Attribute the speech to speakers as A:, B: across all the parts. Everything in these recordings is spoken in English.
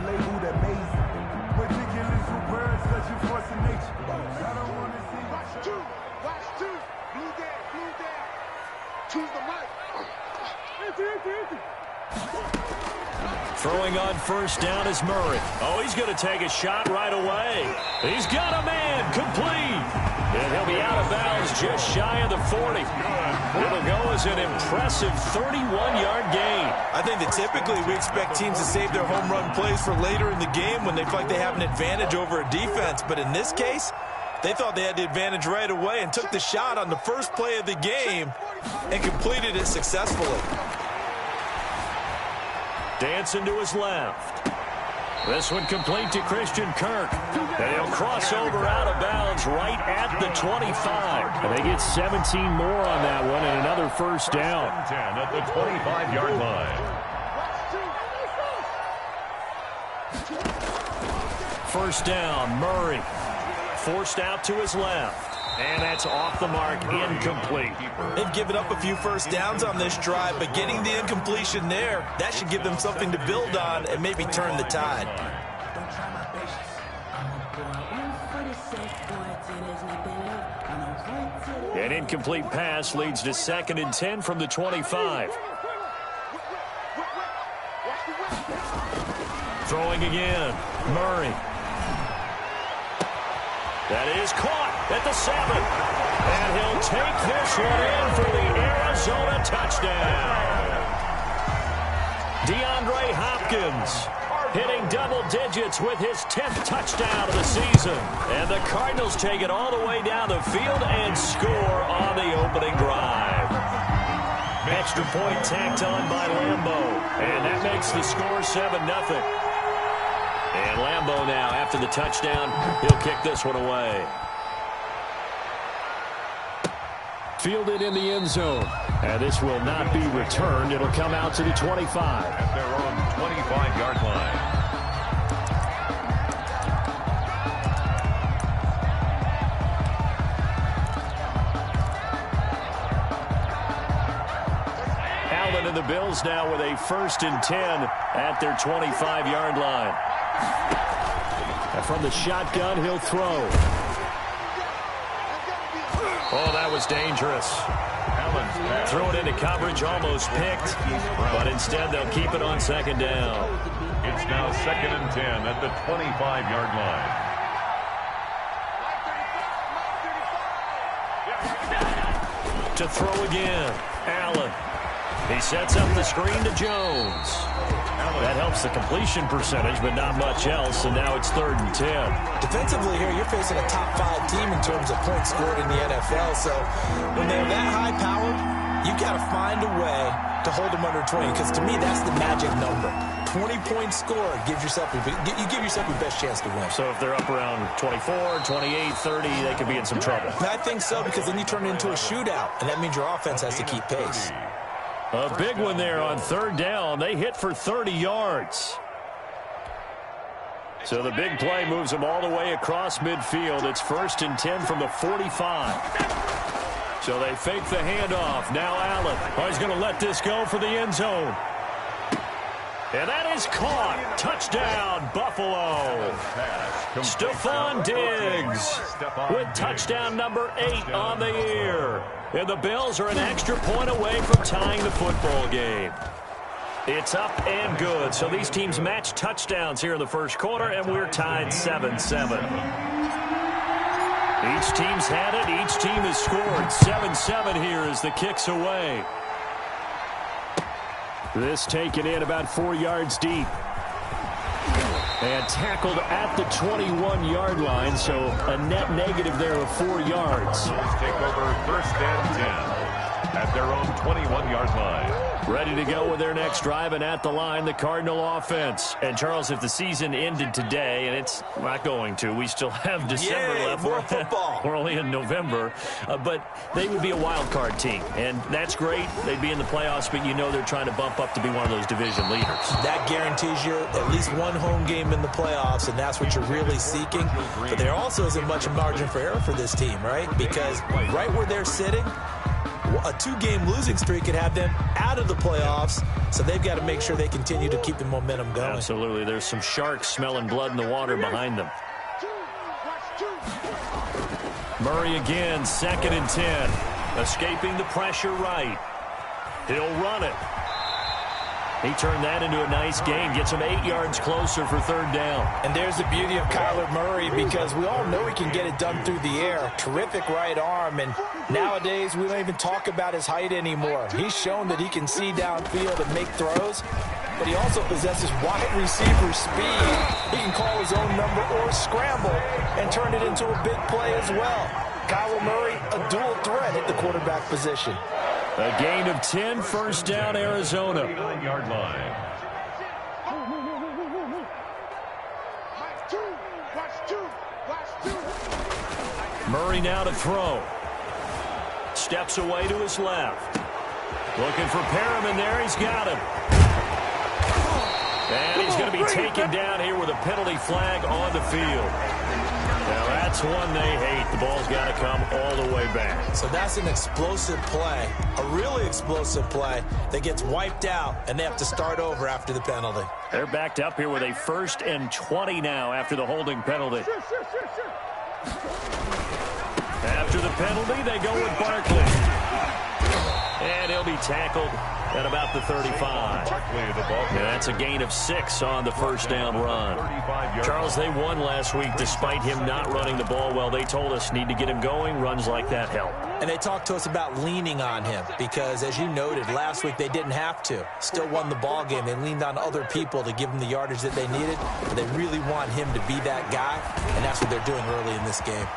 A: labeled amazing. Ridiculous with birds, such a force of nature. I don't want to see
B: Watch two. Blue down. Choose the right.
C: Throwing on first down is Murray. Oh, he's going to take a shot right away. He's got a man complete. And he'll be out of bounds just shy of the 40. It'll go as an impressive 31-yard gain.
D: I think that typically we expect teams to save their home run plays for later in the game when they feel like they have an advantage over a defense. But in this case, they thought they had the advantage right away and took the shot on the first play of the game and completed it successfully.
C: Dancing to his left. This one complete to Christian Kirk. And he'll cross over out of bounds right at the 25. And they get 17 more on that one and another first down.
E: 10 at the 25-yard line.
C: First down, Murray. Forced out to his left. And that's off the mark, incomplete.
D: They've given up a few first downs on this drive, but getting the incompletion there, that should give them something to build on and maybe turn the tide.
C: An incomplete pass leads to 2nd and 10 from the 25. Throwing again, Murray. That is caught at the 7. And he'll take this one in for the Arizona touchdown. DeAndre Hopkins hitting double digits with his 10th touchdown of the season. And the Cardinals take it all the way down the field and score on the opening drive. Extra point tacked on by Lambeau. And that makes the score 7-0. And Lambeau now, after the touchdown, he'll kick this one away. Fielded in the end zone. And this will not be returned. It'll come out to the 25.
E: At their own 25-yard line.
C: Allen and the Bills now with a 1st and 10 at their 25-yard line. And from the shotgun, he'll throw. Oh, that was dangerous. Throw it into coverage, almost picked. But instead, they'll keep it on 2nd down.
E: It's now 2nd and 10 at the 25-yard line.
C: To throw again, Allen. He sets up the screen to Jones. That helps the completion percentage, but not much else, and now it's 3rd and 10.
D: Defensively here, you're facing a top 5 team in terms of points scored in the NFL, so when they're that high powered, you've got to find a way to hold them under 20, because to me, that's the magic number. 20 points scored gives yourself you give yourself your best chance to win.
C: So if they're up around 24, 28, 30, they could be in some trouble.
D: I think so, because then you turn it into a shootout, and that means your offense has to keep pace.
C: A big one there on 3rd down. They hit for 30 yards. So the big play moves them all the way across midfield. It's 1st and 10 from the 45. So they fake the handoff. Now Allen. Oh, he's going to let this go for the end zone. And that is caught. Touchdown, Buffalo. Stephon Diggs with touchdown number 8 on the year. And the Bills are an extra point away from tying the football game. It's up and good. So these teams match touchdowns here in the first quarter, and we're tied 7-7. Each team's had it. Each team has scored. 7-7 here as the kick's away. This taken in about 4 yards deep. And tackled at the 21-yard line, so a net negative there of 4 yards.
E: Take over 1st and 10 at their own 21-yard line.
C: Ready to go with their next drive, and at the line, the Cardinal offense. And, Charles, if the season ended today, and it's not going to, we still have December left.
D: More football.
C: We're only in November. But they would be a wild card team, and that's great. They'd be in the playoffs, but you know they're trying to bump up to be one of those division leaders.
D: That guarantees you at least one home game in the playoffs, and that's what you're really seeking. But there also isn't much margin for error for this team, right? Because right where they're sitting, a 2-game losing streak could have them out of the playoffs, so they've got to make sure they continue to keep the momentum going.
C: Absolutely. There's some sharks smelling blood in the water behind them. Murray again, 2nd and 10. Escaping the pressure right. He'll run it. He turned that into a nice gain. Gets him 8 yards closer for 3rd down.
D: And there's the beauty of Kyler Murray, because we all know he can get it done through the air. Terrific right arm, and nowadays we don't even talk about his height anymore. He's shown that he can see downfield and make throws, but he also possesses wide receiver speed. He can call his own number or scramble and turn it into a big play as well. Kyler Murray, a dual threat at the quarterback position.
C: A gain of 10, 1st down, Arizona.
E: 9-yard line.
C: Murray now to throw. Steps away to his left. Looking for Perriman there. He's got him. And he's going to be taken down here with a penalty flag on the field. Now that's one they hate. The ball's got to come all the way back.
D: So that's an explosive play, a really explosive play that gets wiped out, and they have to start over after the penalty.
C: They're backed up here with a 1st and 20 now after the holding penalty. After the penalty, they go with Barkley. And he'll be tackled at about the 35. And that's a gain of 6 on the 1st down run. Charles, they won last week despite him not running the ball well. They told us need to get him going. Runs like that help.
D: And they talked to us about leaning on him because, as you noted, last week they didn't have to. Still won the ball game. They leaned on other people to give them the yardage that they needed. But they really want him to be that guy, and that's what they're doing early in this game.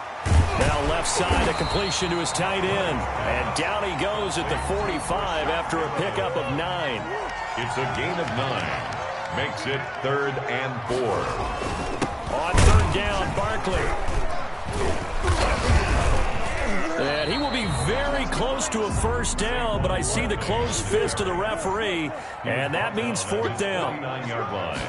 C: Now left side, a completion to his tight end. And down he goes at the 45 after a pickup of 9.
E: It's a gain of 9. Makes it 3rd and 4.
C: On 3rd down, Barkley. And he will be very close to a 1st down, but I see the closed fist of the referee, and that means 4th down.
E: 9-yard line.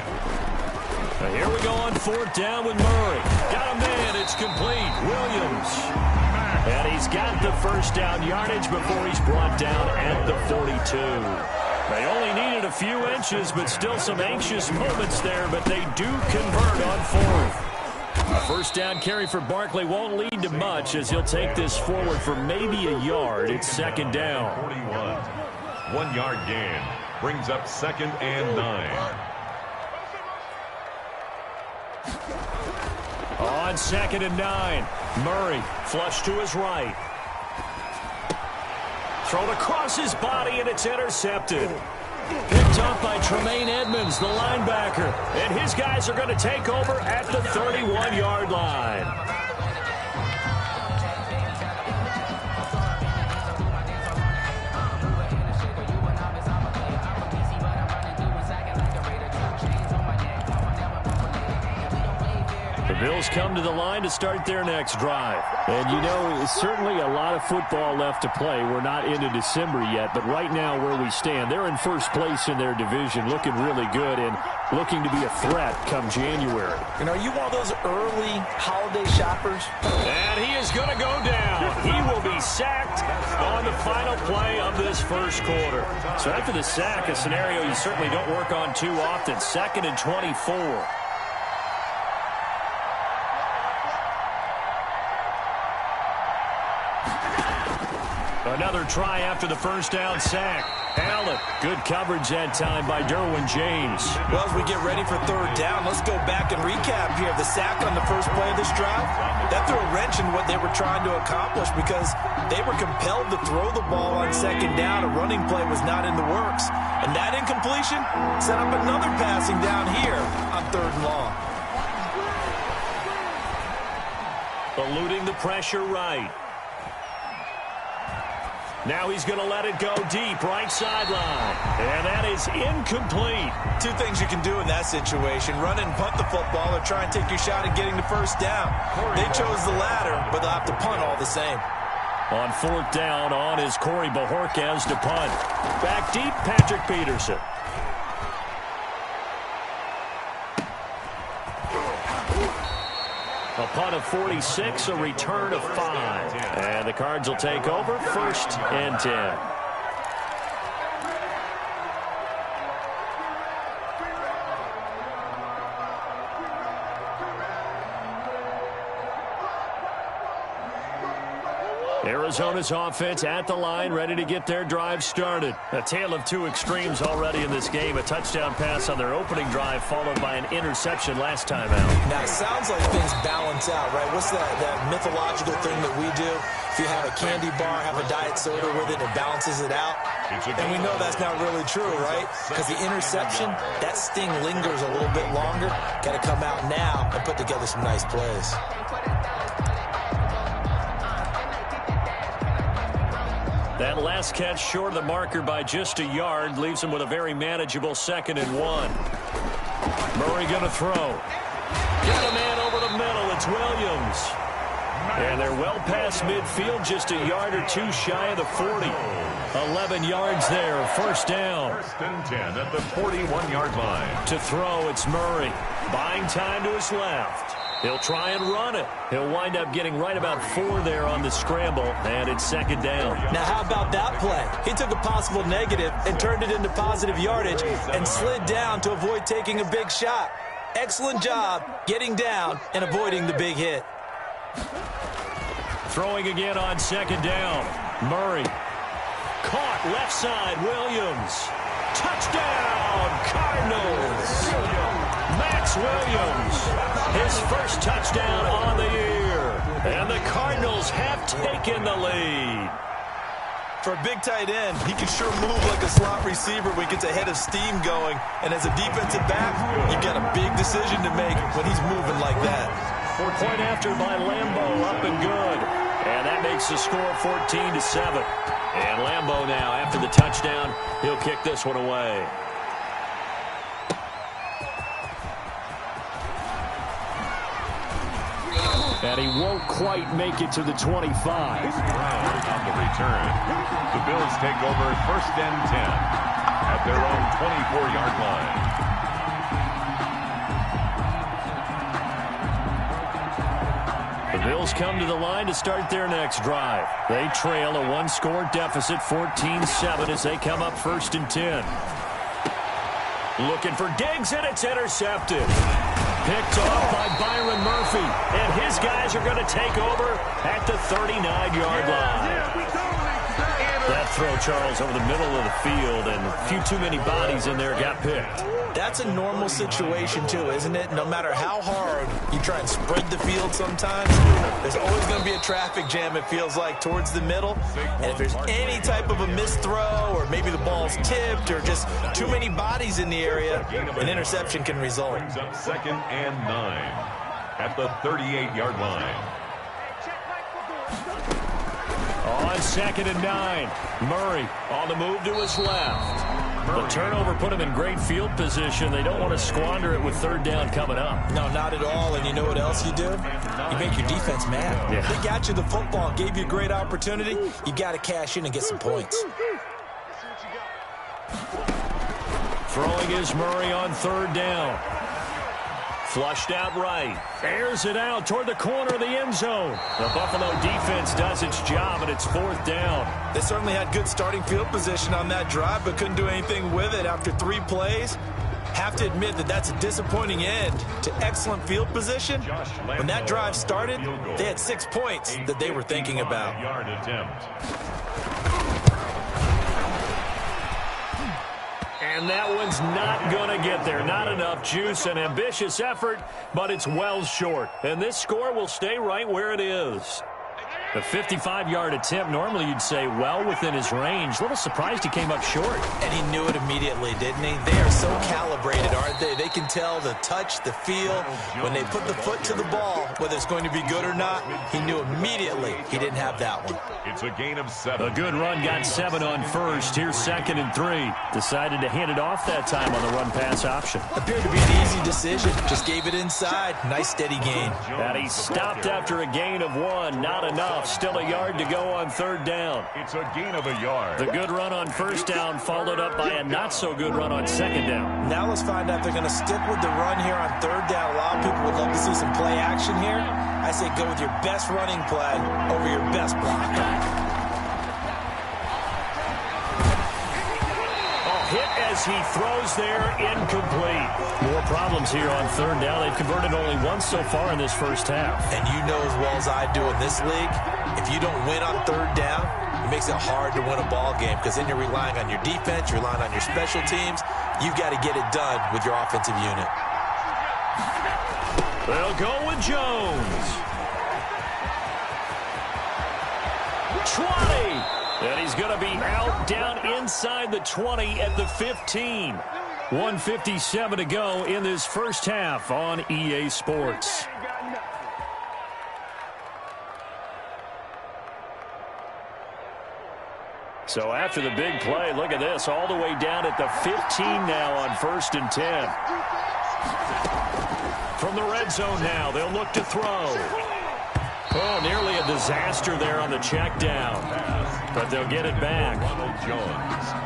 C: Here we go on 4th down with Murray. Got a man. It's complete. Williams. And he's got the 1st down yardage before he's brought down at the 42. They only needed a few inches, but still some anxious moments there, but they do convert on 4th. A 1st down carry for Barkley won't lead to much as he'll take this forward for maybe a yard. It's 2nd down.
E: 41. 1-yard gain. Brings up 2nd and 9.
C: On 2nd and 9, Murray flush to his right. Thrown across his body, and it's intercepted. Picked up by Tremaine Edmonds, the linebacker. And his guys are going to take over at the 31-yard line. The Bills come to the line to start their next drive. And, you know, certainly a lot of football left to play. We're not into December yet, but right now where we stand, they're in 1st place in their division, looking really good and looking to be a threat come January.
D: And are you one of those early holiday shoppers?
C: And he is going to go down. He will be sacked on the final play of this 1st quarter. So after the sack, a scenario you certainly don't work on too often. 2nd and 24. Another try after the 1st down sack. Allen, good coverage that time by Derwin James.
D: Well, as we get ready for 3rd down, let's go back and recap here. The sack on the 1st play of this drive, that threw a wrench in what they were trying to accomplish because they were compelled to throw the ball on 2nd down. A running play was not in the works. And that incompletion set up another passing down here on 3rd and long.
C: Eluding the pressure right. Now he's going to let it go deep, right sideline. And that is incomplete.
D: 2 things you can do in that situation. Run and punt the football or try and take your shot at getting the 1st down. They chose the latter, but they'll have to punt all the same.
C: On 4th down, on is Corey Bajorquez to punt. Back deep, Patrick Peterson. A punt of 46, a return of 5. And the Cards will take over, 1st and 10. Arizona's offense at the line, ready to get their drive started. A tale of two extremes already in this game. A touchdown pass on their opening drive, followed by an interception last time out.
D: Now, it sounds like things balance out, right? What's that mythological thing that we do? If you have a candy bar, have a diet soda with it, it balances it out. And we know that's not really true, right? Because the interception, that sting lingers a little bit longer. Got to come out now and put together some nice plays.
C: That last catch short of the marker by just a yard leaves him with a very manageable 2nd and 1. Murray going to throw. Got a man over the middle. It's Williams. And they're well past midfield, just a yard or two shy of the 40. 11 yards there, 1st down.
E: 1st and 10 at the 41-yard line.
C: To throw, it's Murray. Buying time to his left. He'll try and run it. He'll wind up getting right about 4 there on the scramble, and it's 2nd down.
D: Now, how about that play? He took a possible negative and turned it into positive yardage and slid down to avoid taking a big shot. Excellent job getting down and avoiding the big hit.
C: Throwing again on 2nd down. Murray. Caught left side, Williams. Touchdown, Cardinals. Max Williams, his first touchdown on the year. And the Cardinals have taken the lead.
D: For a big tight end, he can sure move like a slot receiver when he gets a head of steam going. And as a defensive back, you've got a big decision to make when he's moving like that.
C: Point after by Lambeau, up and good. And that makes the score 14-7. And Lambeau now, after the touchdown, he'll kick this one away. And he won't quite make it to the 25.
E: Brown on the return. The Bills take over 1st and 10 at their own 24-yard line.
C: The Bills come to the line to start their next drive. They trail a 1-score deficit, 14-7, as they come up 1st and 10. Looking for Diggs, and it's intercepted. Picked off by Byron Murphy, and his guys are going to take over at the 39-yard line. That throw, Charles, over the middle of the field, and a few too many bodies in there got picked.
D: That's a normal situation, too, isn't it? No matter how hard you try and spread the field sometimes, there's always going to be a traffic jam, it feels like, towards the middle. And if there's any type of a missed throw, or maybe the ball's tipped, or just too many bodies in the area, an interception can result.
E: 2nd and 9 at the 38-yard line.
C: On 2nd and 9, Murray on the move to his left. The turnover put him in great field position. They don't want to squander it with 3rd down coming up.
D: No, not at all. And you know what else you do? You make your defense mad.
C: Yeah.
D: They got you the football, gave you a great opportunity. You got to cash in and get some points.
C: Throwing is Murray on 3rd down. Flushed out right. Airs it out toward the corner of the end zone. The Buffalo defense does its job, and it's 4th down.
D: They certainly had good starting field position on that drive, but couldn't do anything with it after 3 plays. Have to admit that that's a disappointing end to excellent field position. When that drive started, they had 6 points that they were thinking about.
E: Yard attempt.
C: And that one's not going to get there. Not enough juice, an ambitious effort, but it's well short. And this score will stay right where it is. The 55-yard attempt, normally you'd say well within his range. A little surprised he came up short.
D: And he knew it immediately, didn't he? They are so calibrated, aren't they? They can tell the touch, the feel. When they put the foot to the ball, whether it's going to be good or not, he knew immediately he didn't have that one.
E: It's a gain of 7.
C: A good run, got 7 on 1st. Here's 2nd and 3. Decided to hand it off that time on the run-pass option.
D: Appeared to be an easy decision. Just gave it inside. Nice steady gain.
C: And he stopped after a gain of 1. Not enough. off. Still a yard to go on third down.
E: It's a gain of a yard.
C: The good run on first down followed up by a not-so-good run on second down.
D: Now let's find out if they're going to stick with the run here on third down. A lot of people would love to see some play action here. I say go with your best running play over your best block.
C: Hit as he throws there, incomplete. More problems here on third down. They've converted only once so far in this first half.
D: And you know as well as I do in this league, if you don't win on third down, it makes it hard to win a ball game because then you're relying on your defense, you're relying on your special teams. You've got to get it done with your offensive unit.
C: They'll go with Jones. 20. And he's going to be out down inside the 20 at the 15. 1:57 to go in this first half on EA Sports. So after the big play, look at this, all the way down at the 15 now on 1st and 10. From the red zone now, they'll look to throw. Oh, nearly a disaster there on the check down. But they'll get it back.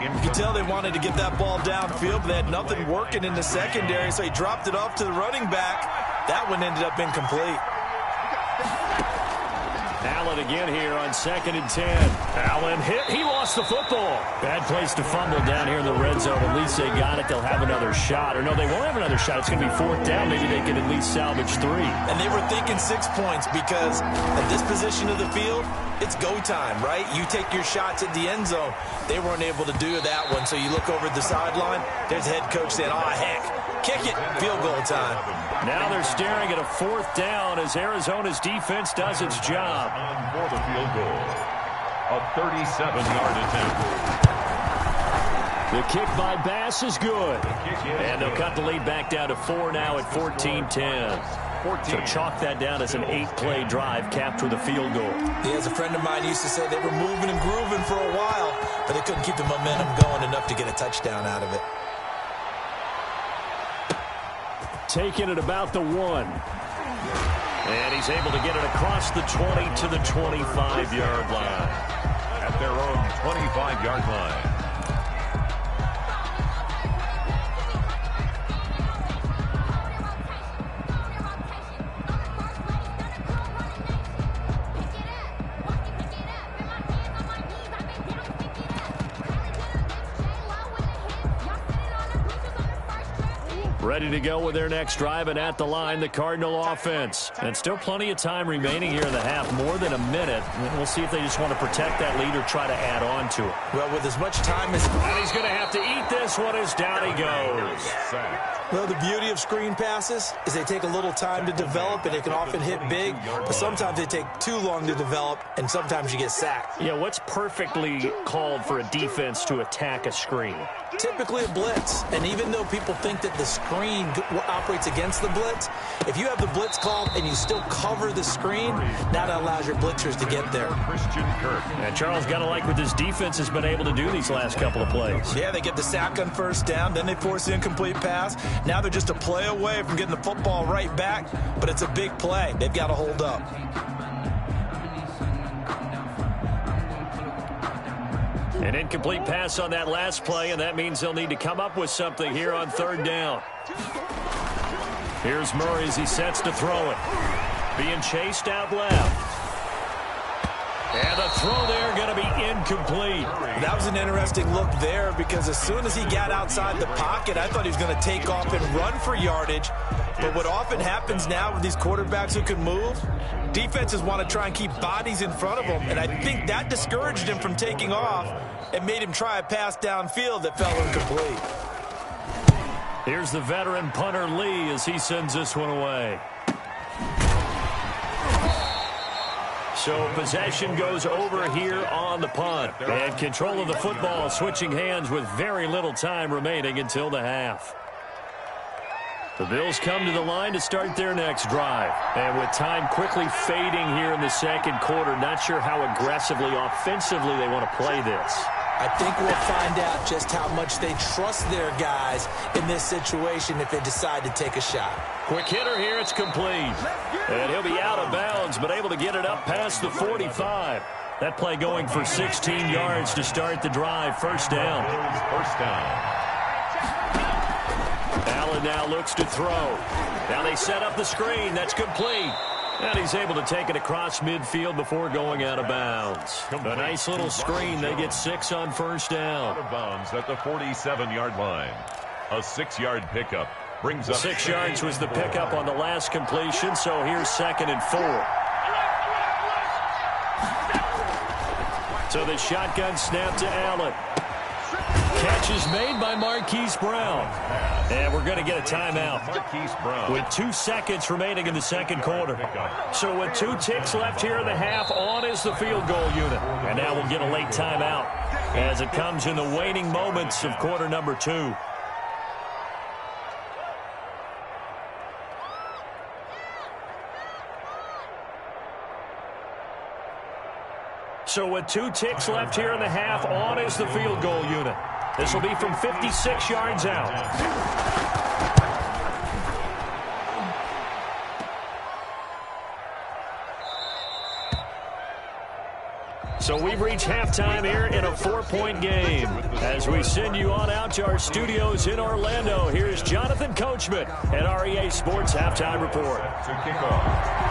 D: You can tell they wanted to get that ball downfield, but they had nothing working in the secondary, so he dropped it off to the running back. That one ended up incomplete.
C: Allen again here on 2nd and 10. Allen hit. He lost the football. Bad place to fumble down here in the red zone. At least they got it. They'll have another shot. Or no, they won't have another shot. It's going to be 4th down. Maybe they can at least salvage 3.
D: And they were thinking 6 points because at this position of the field, it's go time, right? You take your shots at the end zone. They weren't able to do that one. So you look over at the sideline. There's the head coach saying, oh, heck, kick it. Field goal time.
C: Now they're staring at a 4th down as Arizona's defense does its job.
E: For the field goal, a 37-yard attempt.
C: The kick by Bass is good. And they'll cut the lead back down to 4 now at 14-10. So chalk that down as an 8-play drive capped with a field goal.
D: Yeah, as a friend of mine used to say, they were moving and grooving for a while, but they couldn't keep the momentum going enough to get a touchdown out of it.
C: Taking it about the 1. And he's able to get it across the 20 to the 25-yard line.
E: At their own 25-yard line.
C: Ready to go with their next drive, and at the line, the Cardinal offense. And still plenty of time remaining here in the half, more than a minute. And we'll see if they just want to protect that lead or try to add on to it.
D: Well, with as much time as...
C: And he's going to have to eat this one as down he goes.
D: Well, the beauty of screen passes is they take a little time to develop, and they can often hit big, but sometimes they take too long to develop, and sometimes you get sacked.
C: Yeah, what's perfectly called for a defense to attack a screen?
D: Typically a blitz, and even though people think that the screen operates against the blitz, if you have the blitz called and you still cover the screen, that allows your blitzers to get there.
E: Christian Kirk.
C: And Charles got to like what this defense has been able to do these last couple of plays.
D: Yeah, they get the sack on 1st down, then they force the incomplete pass. Now they're just a play away from getting the football right back, but it's a big play. They've got to hold up.
C: An incomplete pass on that last play, and that means they'll need to come up with something here on 3rd down. Here's Murray as he sets to throw it. Being chased out left. And the throw there going to be incomplete.
D: That was an interesting look there because as soon as he got outside the pocket, I thought he was going to take off and run for yardage. But what often happens now with these quarterbacks who can move, defenses want to try and keep bodies in front of them. And I think that discouraged him from taking off and made him try a pass downfield that fell incomplete.
C: Here's the veteran punter Lee as he sends this one away. So possession goes over here on the punt. And control of the football switching hands with very little time remaining until the half. The Bills come to the line to start their next drive. And with time quickly fading here in the 2nd quarter, not sure how aggressively, offensively they want to play this.
D: I think we'll find out just how much they trust their guys in this situation if they decide to take a shot.
C: Quick hitter here, it's complete. And he'll be out of bounds, but able to get it up past the 45. That play going for 16 yards to start the drive. First down.
E: First down.
C: Allen now looks to throw. Now they set up the screen. That's complete. And he's able to take it across midfield before going out of bounds. A nice little screen. They get 6 on first down.
E: Out of bounds at the 47-yard line. A 6-yard pickup brings up
C: 6 yards was the pickup on the last completion, so here's 2nd and 4. So the shotgun snap to Allen. Catch is made by Marquise Brown. And we're going to get a timeout.
E: Marquise Brown.
C: With 2 seconds remaining in the second quarter. So with 2 ticks left here in the half, on is the field goal unit. And now we'll get a late timeout as it comes in the waning moments of quarter number 2. So with 2 ticks left here in the half, on is the field goal unit. This will be from 56 yards out. So we've reached halftime here in a 4-point game. As we send you on out to our studios in Orlando, here's Jonathan Coachman at REA Sports Halftime Report.
E: To kick off.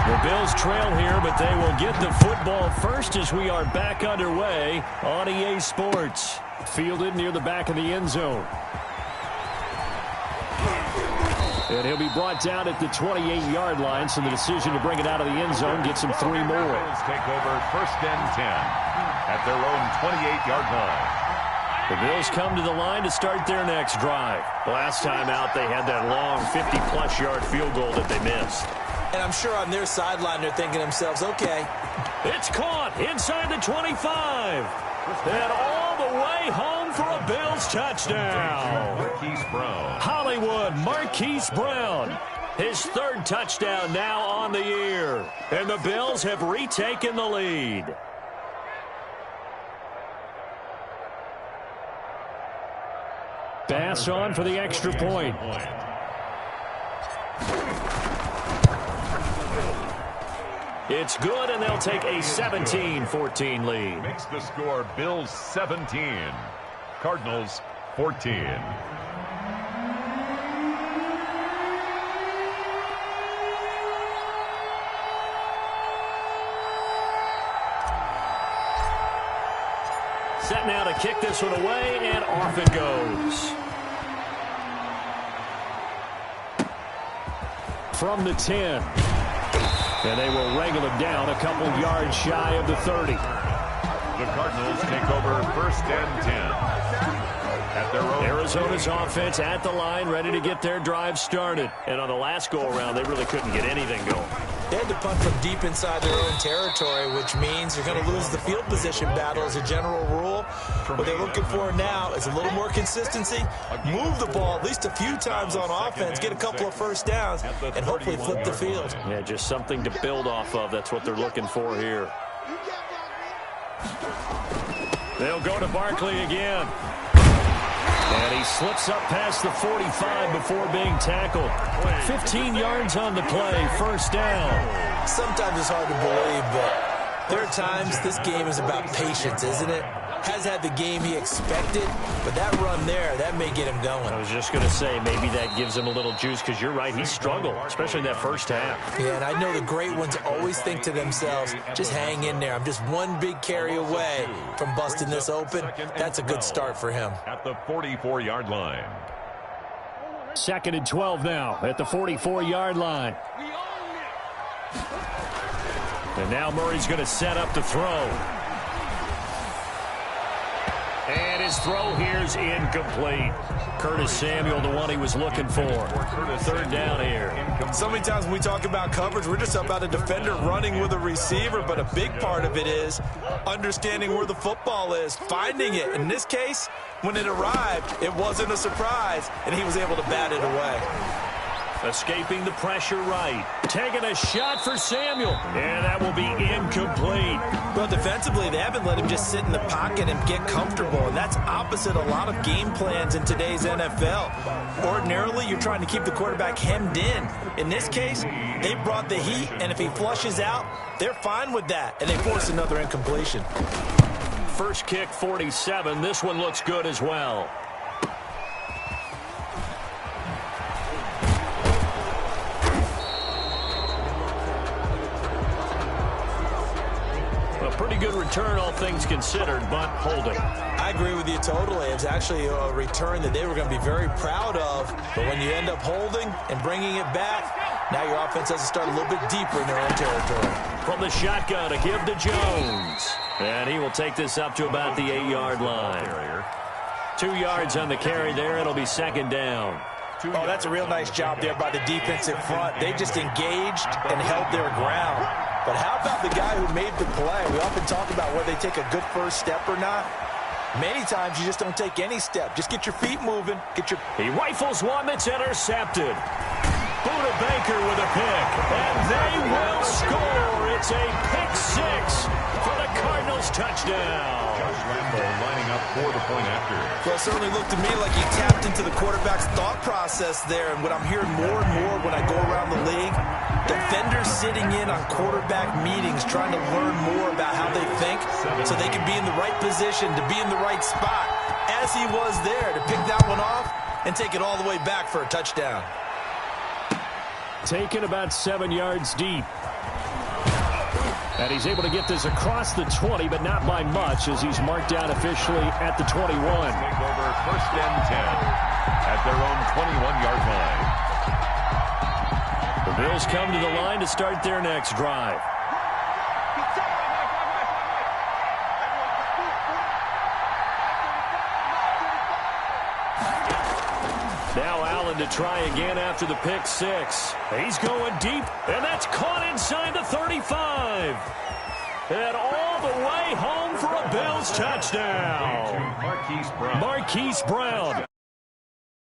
C: The Bills trail here, but they will get the football first as we are back underway on EA Sports. Fielded near the back of the end zone. And he'll be brought down at the 28-yard line, so the decision to bring it out of the end zone gets him 3 more.
E: Bills take over 1st and 10 at their own 28-yard line.
C: The Bills come to the line to start their next drive. Last time out, they had that long 50-plus yard field goal that they missed.
D: And I'm sure on their sideline they're thinking to themselves, okay.
C: It's caught inside the 25. And all the way home for a Bills touchdown.
E: Marquise Brown.
C: Hollywood Marquise Brown. His 3rd touchdown now on the year. And the Bills have retaken the lead. Pass on for the extra point. It's good, and they'll take a 17-14 lead.
E: Makes the score Bills 17, Cardinals 14.
C: Set now to kick this one away, and off it goes. From the 10. And they will wrangle him down a couple yards shy of the 30.
E: The Cardinals take over 1st and 10 at their own.
C: Arizona's offense at the line, ready to get their drive started. And on the last go-around, they really couldn't get anything going.
D: They had to punt from deep inside their own territory, which means you're going to lose the field position battle as a general rule. What they're looking for now is a little more consistency, move the ball at least a few times on offense, get a couple of first downs, and hopefully flip the field.
C: Yeah, just something to build off of. That's what they're looking for here. They'll go to Barkley again. And he slips up past the 45 before being tackled. 15 yards on the play, first down.
D: Sometimes it's hard to believe, but there are times this game is about patience, isn't it? Has had the game he expected, but that run there, that may get him going.
C: I was just going to say, maybe that gives him a little juice, because you're right, he struggled, especially in that first half.
D: Yeah, and I know the great ones always think to themselves, just hang in there. I'm just one big carry away from busting this open. That's a good start for him.
E: At the 44-yard line.
C: 2nd and 12 now at the 44-yard line. And now Murray's going to set up the throw. And his throw here's incomplete. Curtis Samuel, the one he was looking for. 3rd down here.
D: So many times when we talk about coverage, we're just about a defender running with a receiver, but a big part of it is understanding where the football is, finding it. In this case, when it arrived, it wasn't a surprise, and he was able to bat it away.
C: Escaping the pressure right. Taking a shot for Samuel. And that will be incomplete.
D: Well, defensively, they haven't let him just sit in the pocket and get comfortable, and that's opposite a lot of game plans in today's NFL. Ordinarily, you're trying to keep the quarterback hemmed in. In this case, they brought the heat, and if he flushes out, they're fine with that, and they force another incompletion.
C: First kick, 47. This one looks good as well. Pretty good return, all things considered, but holding.
D: I agree with you totally. It's actually a return that they were going to be very proud of, but when you end up holding and bringing it back, now your offense has to start a little bit deeper in their own territory.
C: From the shotgun to give to Jones. And he will take this up to about the 8-yard line. 2 yards on the carry there. It'll be second down.
D: Oh, that's a real nice job there by the defensive front. They just engaged and held their ground. But how about the guy who made the play? We often talk about whether they take a good first step or not. Many times you just don't take any step. Just get your feet moving.
C: He rifles one that's intercepted. Buda Baker with a pick. And they will score. It's a pick six for the Cardinals touchdown.
E: Josh Lambo lining up for the point after.
D: Well, it certainly looked to me like he tapped into the quarterback's thought process there. And what I'm hearing more and more when I go around the league, defenders sitting in on quarterback meetings trying to learn more about how they think so they can be in the right position to be in the right spot, as he was there to pick that one off and take it all the way back for a touchdown.
C: Taken about 7 yards deep. And he's able to get this across the 20, but not by much, as he's marked down officially at the 21.
E: Take over first and 10 at their own 21-yard line.
C: The Bills come to the line to start their next drive. Now Allen to try again after the pick six. He's going deep, and that's caught inside the 35. And all the way home for a Bills touchdown.
E: Marquise Brown.
C: Marquise Brown.